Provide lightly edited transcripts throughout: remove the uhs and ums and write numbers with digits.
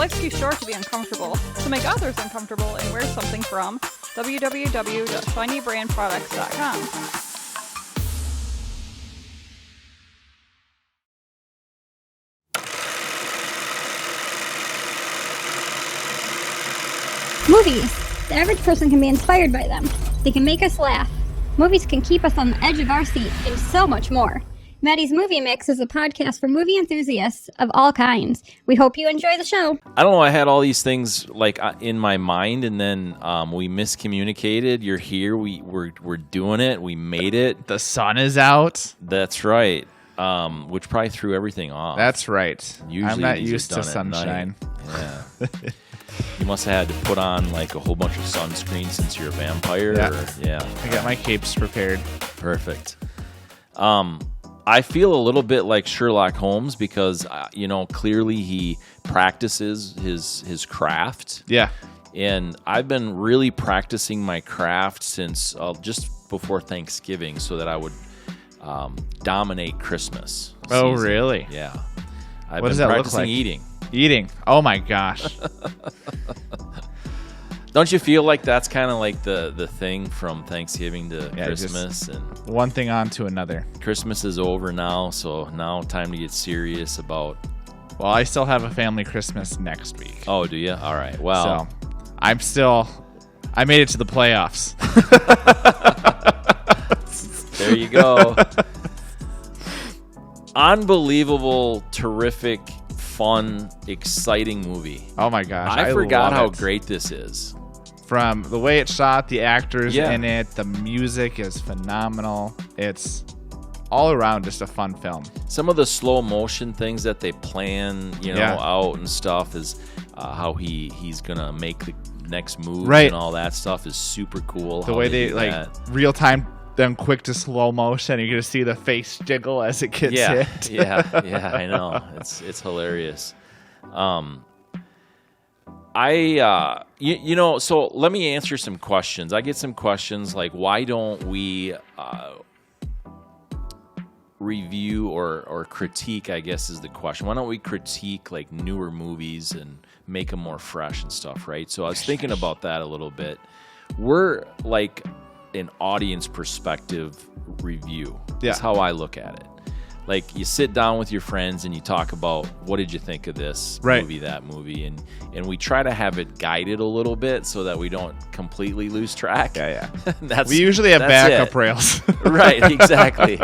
LegitQ sure to be uncomfortable, so make others uncomfortable and wear something from www.shinybrandproducts.com. Movies. The average person can be inspired by them. They can make us laugh. Movies can keep us on the edge of our seat, and so much more. Maddie's Movie Mix is a podcast for movie enthusiasts of all kinds. We hope you enjoy the show. I don't know. I had all these things like in my mind, and then we miscommunicated. You're here. We're doing it. We made it. The sun is out. That's right. Which probably threw everything off. That's right. Usually I'm not these are used to done at sunshine. night. Yeah. You must have had to put on like a whole bunch of sunscreen since you're a vampire. Yeah. I got my capes prepared. Perfect. I feel a little bit like Sherlock Holmes because clearly he practices his craft. Yeah. And I've been really practicing my craft since just before Thanksgiving so that I would dominate Christmas Oh, season. really? Yeah. What does that look like? Eating. Oh my gosh. Don't you feel like that's kind of like the thing from Thanksgiving to Christmas? And one thing on to another. Christmas is over now, so now time to get serious about... Well, I still have a family Christmas next week. Oh, do you? All right. Well, so I made it to the playoffs. There you go. Unbelievable, terrific, fun, exciting movie. Oh my gosh. I forgot love how it. great this is. From the way it's shot, the actors in it, the music is phenomenal. It's all around just a fun film. Some of the slow motion things that they plan, out and stuff is how he's gonna make the next move and all that stuff is super cool. The way they like real time, then quick to slow motion. You're gonna see the face jiggle as it gets hit. yeah, I know. It's hilarious. So let me answer some questions. I get some questions like, why don't we review or critique, I guess is the question. Why don't we critique like newer movies and make them more fresh and stuff, right? So I was thinking about that a little bit. We're like an audience perspective review. That's how I look at it. Like you sit down with your friends and you talk about what did you think of this movie, that movie, and we try to have it guided a little bit so that we don't completely lose track. Yeah. We usually have backup rails. Right, exactly.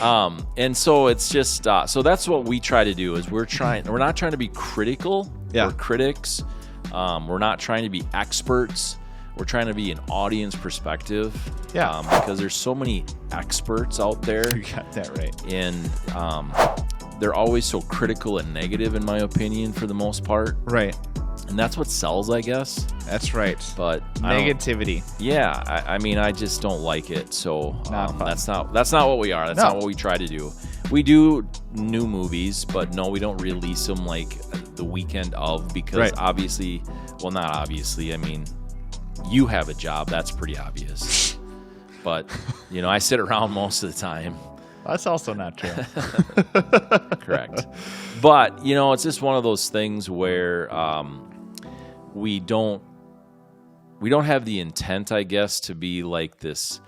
And so it's just so that's what we try to do is we're not trying to be critical or critics. We're not trying to be experts. We're trying to be an audience perspective. Yeah. Because there's so many experts out there. You got that right. And they're always so critical and negative, in my opinion, for the most part. Right. And that's what sells, I guess. That's right. But negativity. I just don't like it. So that's not what we are. That's No. not what we try to do. We do new movies, but no, we don't release them like the weekend of because obviously, well, not obviously. I mean, you have a job. That's pretty obvious. But, I sit around most of the time. That's also not true. Correct. But, it's just one of those things where we don't have the intent, I guess, to be like this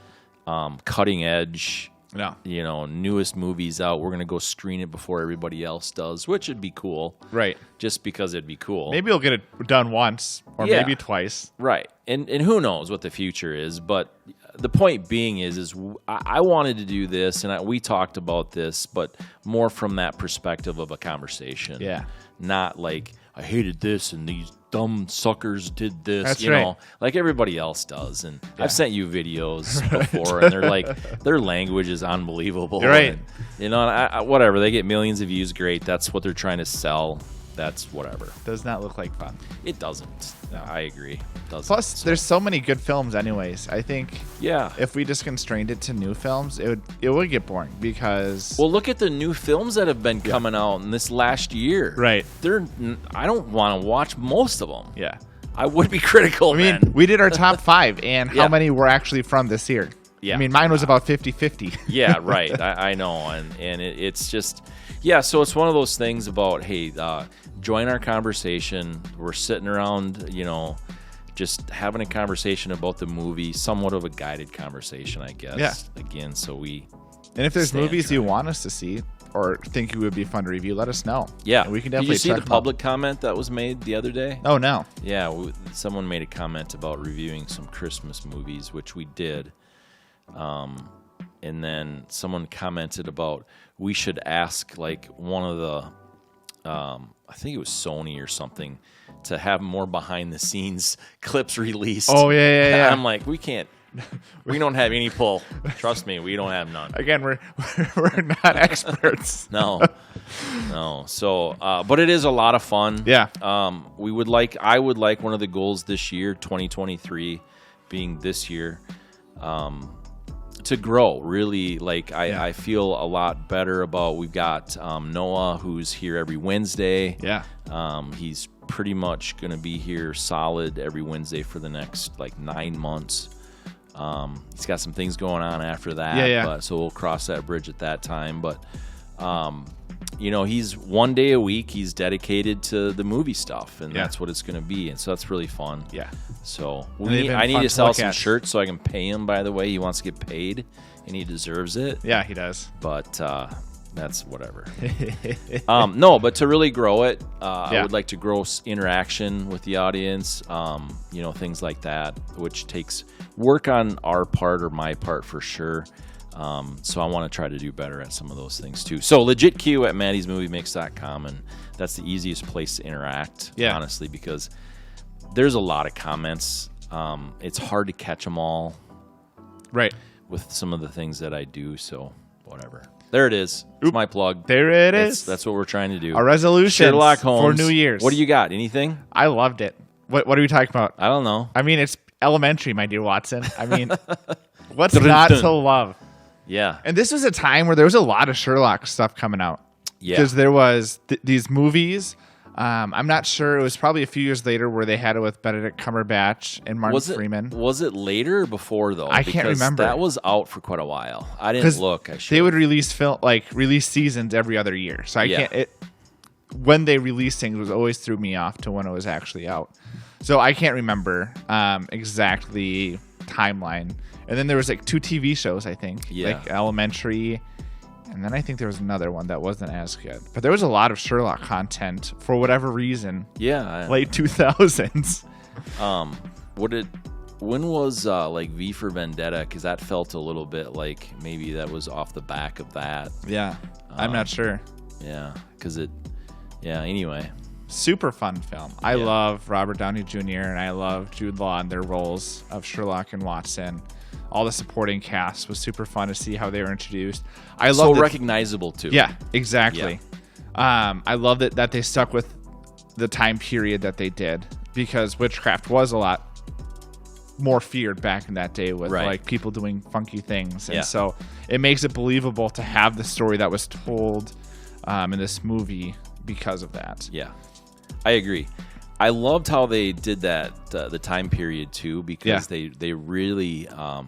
cutting edge, newest movies out. We're going to go screen it before everybody else does, which would be cool. Right. Just because it'd be cool. Maybe we'll get it done once or maybe twice. Right. And who knows what the future is. But the point being is I wanted to do this, and we talked about this, but more from that perspective of a conversation. Yeah. Not like, I hated this and these dumb suckers did this, That's you right. know, like everybody else does. And I've sent you videos before, and they're like, their language is unbelievable. You're right. And, whatever. They get millions of views. Great. That's what they're trying to sell. That's whatever. Does not look like fun. It doesn't. No, I agree. It doesn't. Plus, there's so many good films anyways. I think if we just constrained it to new films, it would get boring because... Well, look at the new films that have been coming out in this last year. Right. I don't want to watch most of them. Yeah. I would be critical, man. We did our top 5, and how many were actually from this year? Yeah. I mean, mine was about 50-50. Yeah, right. I know. And it's just... Yeah, so it's one of those things about, hey, join our conversation. We're sitting around, just having a conversation about the movie, somewhat of a guided conversation, I guess. Yeah. Again, so we. And if there's movies you want us to see or think it would be fun to review, let us know. Yeah. And we can definitely Did you see the public comment that was made the other day? Oh, no. Yeah, someone made a comment about reviewing some Christmas movies, which we did. And then someone commented about we should ask like one of the, I think it was Sony or something, to have more behind the scenes clips released. Oh, yeah. I'm like, we can't. We don't have any pull. Trust me, we don't have none. Again, we're not experts. No. So, but it is a lot of fun. Yeah. I would like one of the goals this year, 2023, being this year, to grow. Really, like I feel a lot better about. We've got Noah, who's here every Wednesday. Yeah. He's pretty much going to be here solid every Wednesday for the next like 9 months. He's got some things going on after that. Yeah. But, so we'll cross that bridge at that time. But, he's 1 day a week. He's dedicated to the movie stuff, and that's what it's going to be. And so that's really fun. Yeah. So I need to sell some shirts so I can pay him, by the way. He wants to get paid, and he deserves it. Yeah, he does. But that's whatever. No, but to really grow it, I would like to grow interaction with the audience, things like that, which takes work on our part or my part for sure. So I want to try to do better at some of those things too. So LegitQ at maddysmoviemix.com, and that's the easiest place to interact, honestly, because there's a lot of comments. It's hard to catch them all. Right. With some of the things that I do, so whatever. There it is. It's my plug. There it is. That's what we're trying to do. Our resolution Sherlock Holmes for New Year's. What do you got? Anything? I loved it. What are we talking about? I don't know. I mean, it's elementary, my dear Watson. I mean, what's not to love? Yeah. And this was a time where there was a lot of Sherlock stuff coming out. Yeah. Because there was these movies. I'm not sure. It was probably a few years later where they had it with Benedict Cumberbatch and Martin Freeman. Was it later or before, though? I can't remember. That was out for quite a while. I didn't look. They would release release seasons every other year. So I can't. When they released things, it was always threw me off to when it was actually out. So I can't remember exactly timeline. And then there was like 2 TV shows, I think. Yeah. Like Elementary. And then I think there was another one that wasn't as good. But there was a lot of Sherlock content for whatever reason. Yeah. Late 2000s. When was like V for Vendetta? Because that felt a little bit like maybe that was off the back of that. Yeah. I'm not sure. Yeah. Anyway. Super fun film. I love Robert Downey Jr. and I love Jude Law in their roles of Sherlock and Watson. All the supporting cast was super fun to see how they were introduced. I love recognizable too. Yeah, exactly. Yeah. I love that they stuck with the time period that they did, because witchcraft was a lot more feared back in that day with like people doing funky things, and so it makes it believable to have the story that was told in this movie because of that. Yeah, I agree. I loved how they did that, the time period too, because they really a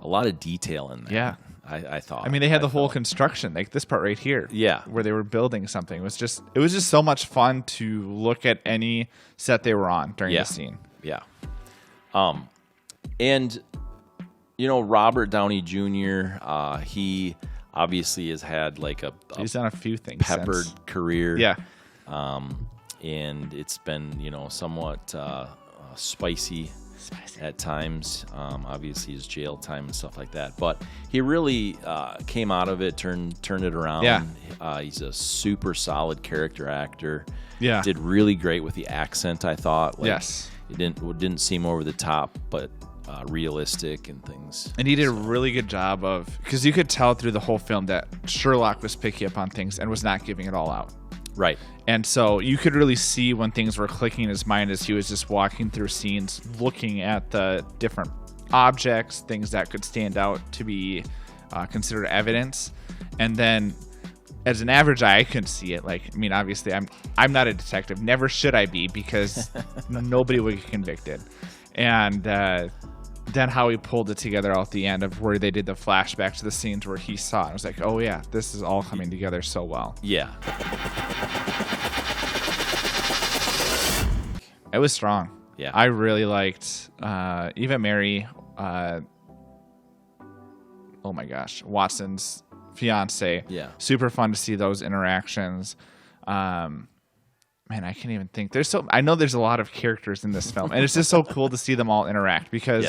lot of detail in there. Yeah, I thought. I mean, they had the whole construction, like this part right here. Yeah, where they were building something. It was just so much fun to look at any set they were on during the scene. Yeah. And Robert Downey Jr. He obviously has had like he's done a few things peppered career. Yeah. And it's been, somewhat spicy at times. Obviously, his jail time and stuff like that. But he really came out of it, turned it around. Yeah. He's a super solid character actor. Yeah. Did really great with the accent, I thought. Yes. It didn't seem over the top, but realistic and things. And he did a really good job because you could tell through the whole film that Sherlock was picky up on things and was not giving it all out. Right. And so you could really see when things were clicking in his mind as he was just walking through scenes, looking at the different objects, things that could stand out to be considered evidence. And then as an average eye, I couldn't see it. Like, I mean, obviously I'm not a detective. Never should I be, because nobody would get convicted. And then how he pulled it together at the end of where they did the flashback to the scenes where he saw it. I was like, oh yeah, this is all coming together so well. Yeah. It was strong. Yeah. I really liked Eva Mary, oh my gosh, Watson's fiance. Yeah. Super fun to see those interactions. Man, I can't even think. I know there's a lot of characters in this film, and it's just so cool to see them all interact because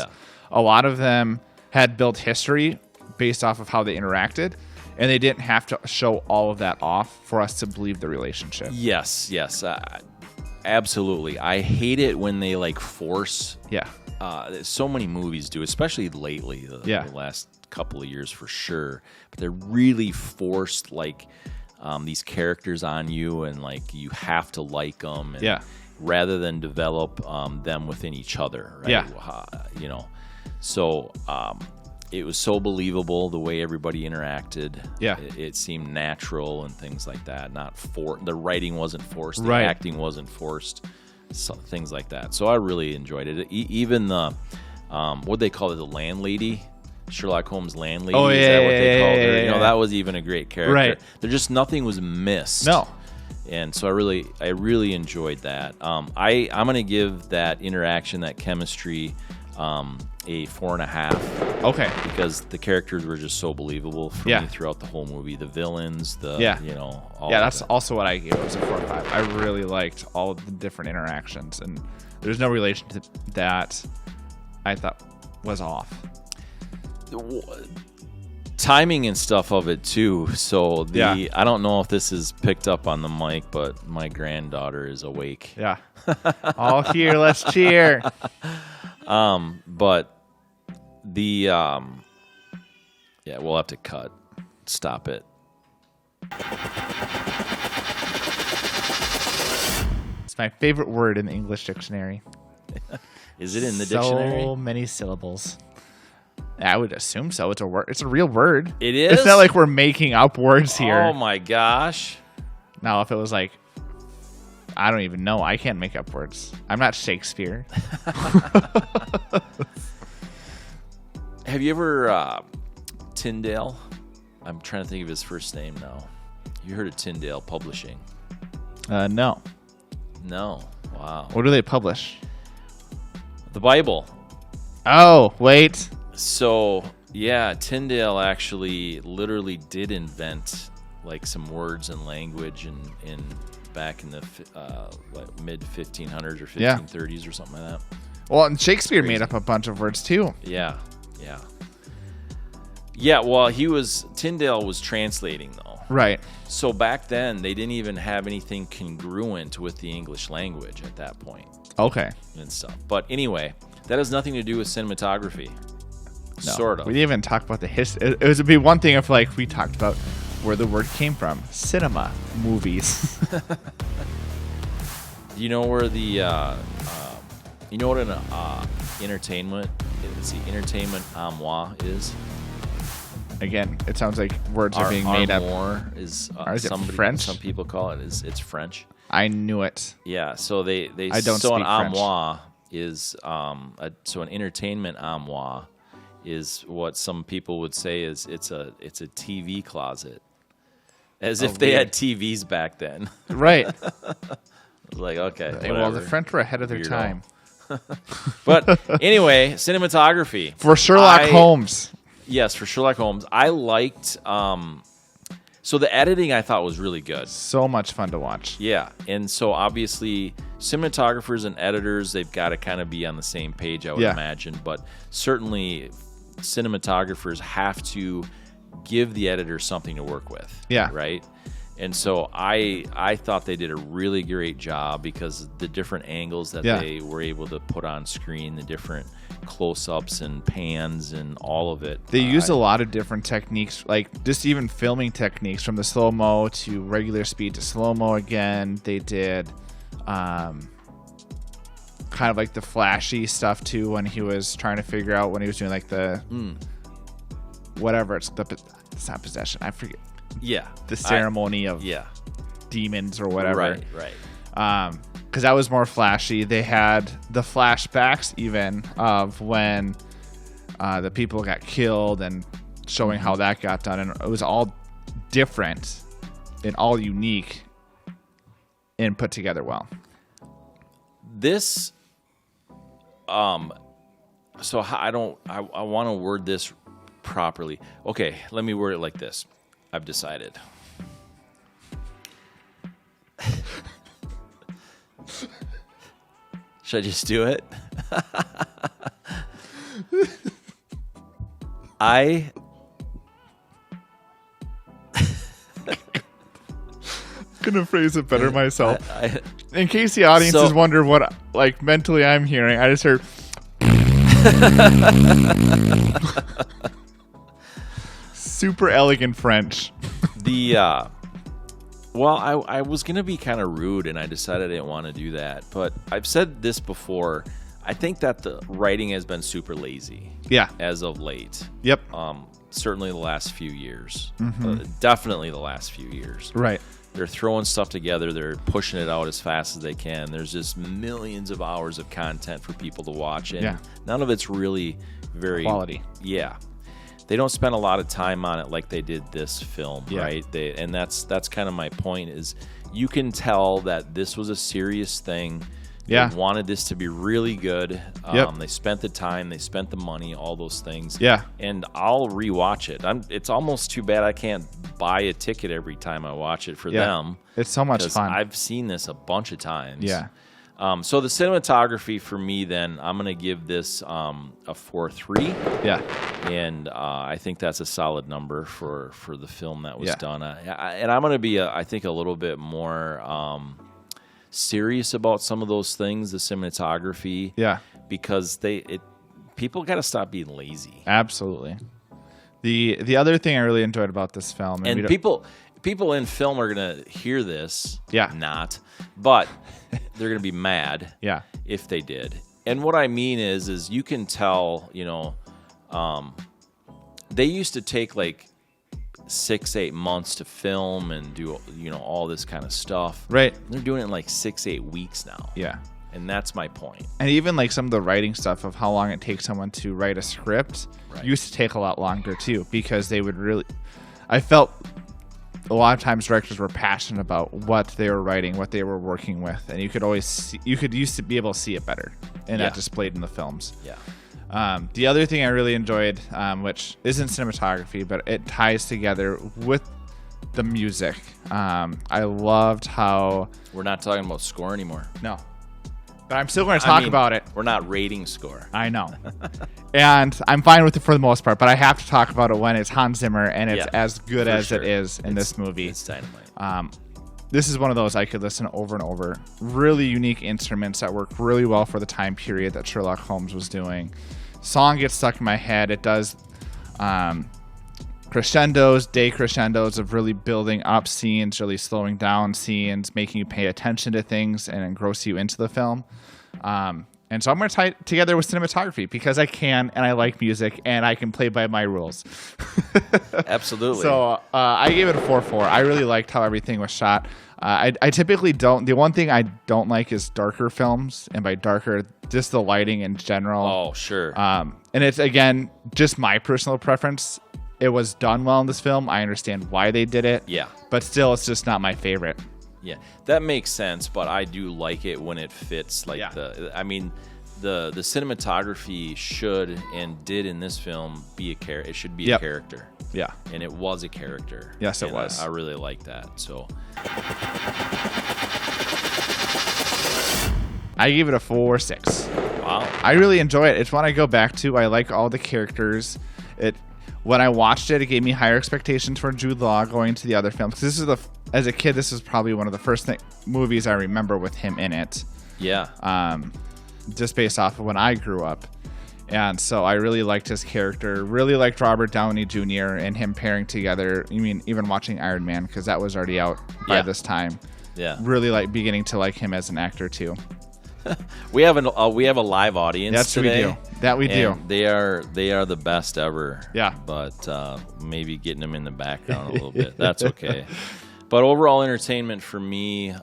a lot of them had built history based off of how they interacted, and they didn't have to show all of that off for us to believe the relationship. Yes. Absolutely. I hate it when they like force. Yeah. So many movies do, especially lately, the last couple of years for sure. But they're really forced like these characters on you, and like you have to like them. And rather than develop them within each other. Right? Yeah. You know. So it was so believable the way everybody interacted. Yeah. It seemed natural and things like that. The writing wasn't forced. The Right. acting wasn't forced. So, things like that. So I really enjoyed it. Even the, what they call it, the landlady, Sherlock Holmes landlady. Oh, Is yeah, that what they called her? yeah, You know, yeah. that was even a great character. Right. Nothing was missed. No. And so I really enjoyed that. I'm going to give that interaction, that chemistry, a 4.5. Okay. Because the characters were just so believable for me throughout the whole movie. The villains, all that's also what I gave it. Was a 4 or 5. I really liked all of the different interactions, and there's no relation to that I thought was off. Timing and stuff of it too. So I don't know if this is picked up on the mic, but my granddaughter is awake. Yeah. All here, let's cheer. But we'll have to cut. Stop it. It's my favorite word in the English dictionary. Is it in the dictionary? So many syllables. I would assume so. It's a word. It's a real word. It is? It's not like we're making up words here. Oh my gosh. Now, if it was like, I don't even know. I can't make up words. I'm not Shakespeare. Have you ever Tyndale? I'm trying to think of his first name now. You heard of Tyndale Publishing? No. No. Wow. What do they publish? The Bible. Oh, wait. So, yeah, Tyndale actually literally did invent like some words and language in back in the mid 1500s or 1530s or something like that. Well, and Shakespeare made up a bunch of words too. Yeah. Well, Tyndale was translating though. Right. So back then they didn't even have anything congruent with the English language at that point. Okay. And stuff. But anyway, that has nothing to do with cinematography. No, sort of. We didn't even talk about the history. It would be one thing if like we talked about where the word came from. Cinema, movies. Do you know where the you know what an entertainment armoire is? Again, it sounds like words are being made up. Armoire is Is it French? Some people call it. It's French. I knew it. Yeah, so they I don't so an speak French. armoire is so an entertainment armoire is what some people would say is it's a TV closet, as if they had TVs back then. Right. I was like, okay, Well, whatever. the French were ahead of their Weirdo. time. But anyway, cinematography. For Sherlock Holmes. Yes, for Sherlock Holmes. I liked so the editing I thought was really good. So much fun to watch. Yeah, and so obviously cinematographers and editors, they've got to kind of be on the same page, I would imagine. But certainly cinematographers have to give the editor something to work with. Yeah. Right? And so I thought they did a really great job because the different angles that they were able to put on screen, the different close-ups and pans and all of it. They used a lot of different techniques, like just even filming techniques from the slow-mo to regular speed to slow-mo again. They did kind of like the flashy stuff too when he was trying to figure out when he was doing like the whatever. It's not possession. I forget. Yeah. The ceremony of demons or whatever. Right. Because that was more flashy. They had the flashbacks even of when the people got killed and showing how that got done. And it was all different and all unique and put together well. this, so I want to word this properly. Okay, let me word it like this. I've decided. Should I just do it? Couldn't phrase it better myself. In case the audiences wonder what, like, mentally I'm hearing, I just heard. Super elegant French. Well, I was going to be kind of rude, and I decided I didn't want to do that. But I've said this before. I think that the writing has been super lazy. Yeah. As of late. Yep. Certainly the last few years. Mm-hmm. Definitely the last few years. Right. They're throwing stuff together. They're pushing it out as fast as they can. There's just millions of hours of content for people to watch, and none of it's really very quality. Yeah. They don't spend a lot of time on it like they did this film, right? And that's kind of my point is you can tell that this was a serious thing. Yeah. They wanted this to be really good. They spent the time, they spent the money, all those things. Yeah. And I'll rewatch it. It's almost too bad I can't buy a ticket every time I watch it for them. It's so much fun. I've seen this a bunch of times. Yeah. So the cinematography for me, then, I'm going to give this a 4.3. Yeah. And I think that's a solid number for the film that was done. And I'm going to be, I think, a little bit more serious about some of those things, the cinematography. Yeah. Because people got to stop being lazy. Absolutely. The other thing I really enjoyed about this film, and people in film are going to hear this. Yeah. Not. But they're going to be mad. Yeah. If they did. And what I mean is you can tell, they used to take like 6-8 months to film and do, all this kind of stuff. Right. They're doing it in like 6-8 weeks now. Yeah. And that's my point. And even like some of the writing stuff of how long it takes someone to write a script used to take a lot longer too, because they would really, I felt a lot of times directors were passionate about what they were writing, what they were working with, and you could always see, used to be able to see it better, and that displayed in the films. Yeah. The other thing I really enjoyed, which isn't cinematography, but it ties together with the music. I loved how we're not talking about score anymore. No. But I'm still going to talk about it. We're not rating score. I know. And I'm fine with it for the most part, but I have to talk about it when it's Hans Zimmer and it's as good as it is in this movie. It's dynamite. This is one of those I could listen over and over. Really unique instruments that work really well for the time period that Sherlock Holmes was doing. Song gets stuck in my head. It does crescendos, decrescendos of really building up scenes, really slowing down scenes, making you pay attention to things and engross you into the film. And so I'm going to tie it together with cinematography because I can, and I like music, and I can play by my rules. Absolutely. So I gave it a 4.4. I really liked how everything was shot. I typically don't. The one thing I don't like is darker films, and by darker, just the lighting in general. Oh, sure. And it's, again, just my personal preference. It was done well in this film. I understand why they did it. Yeah. But still, it's just not my favorite. Yeah, that makes sense, but I do like it when it fits. Like the cinematography should and did in this film be a character. It should be a character. Yeah, and it was a character. Yes, it was. I really like that. So I gave it a 4.6. Wow, I really enjoy it. It's one I go back to. I like all the characters. When I watched it, it gave me higher expectations for Jude Law going to the other films. This is as a kid, this was probably one of the first movies I remember with him in it. Yeah. Just based off of when I grew up. And so I really liked his character. Really liked Robert Downey Jr. and him pairing together. I mean, even watching Iron Man, because that was already out by this time. Yeah. Really beginning to like him as an actor too. we have a live audience today. We do. They are the best ever. Yeah. But maybe getting them in the background a little bit. That's okay. But overall entertainment for me,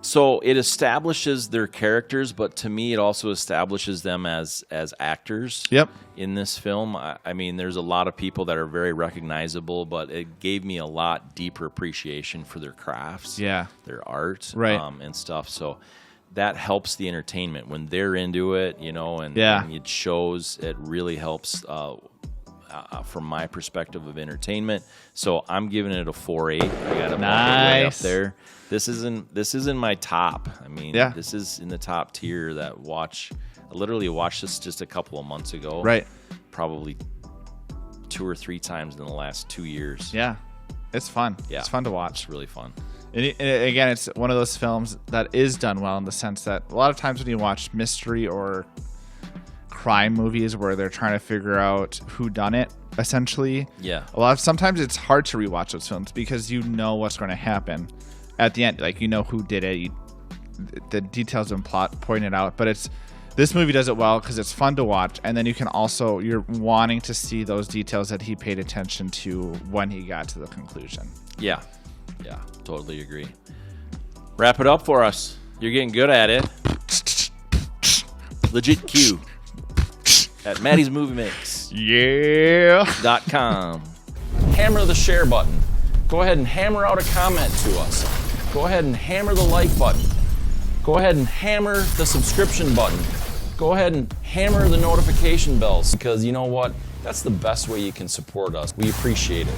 So it establishes their characters, but to me, it also establishes them as actors. Yep. In this film, I mean, there's a lot of people that are very recognizable, but it gave me a lot deeper appreciation for their crafts, their art, right, and stuff. So that helps the entertainment when they're into it, you know, and it shows. It really helps. From my perspective of entertainment, so I'm giving it a 4.8. I got it way up there. This isn't my top. I mean, this is in the top tier. I literally watched this just a couple of months ago. Right. Probably 2 or 3 times in the last 2 years. Yeah, it's fun. Yeah, it's fun to watch. It's really fun. And again, it's one of those films that is done well in the sense that a lot of times when you watch mystery or crime movies where they're trying to figure out who done it, essentially. Yeah. Sometimes it's hard to rewatch those films because you know what's going to happen at the end. Like, you know who did it. The details and plot point it out. But this movie does it well because it's fun to watch, and then you're wanting to see those details that he paid attention to when he got to the conclusion. Yeah, totally agree. Wrap it up for us. You're getting good at it. LegitQ at Maddie's Movie Mix. .com. Hammer the share button. Go ahead and hammer out a comment to us. Go ahead and hammer the like button. Go ahead and hammer the subscription button. Go ahead and hammer the notification bells, because you know what? That's the best way you can support us. We appreciate it.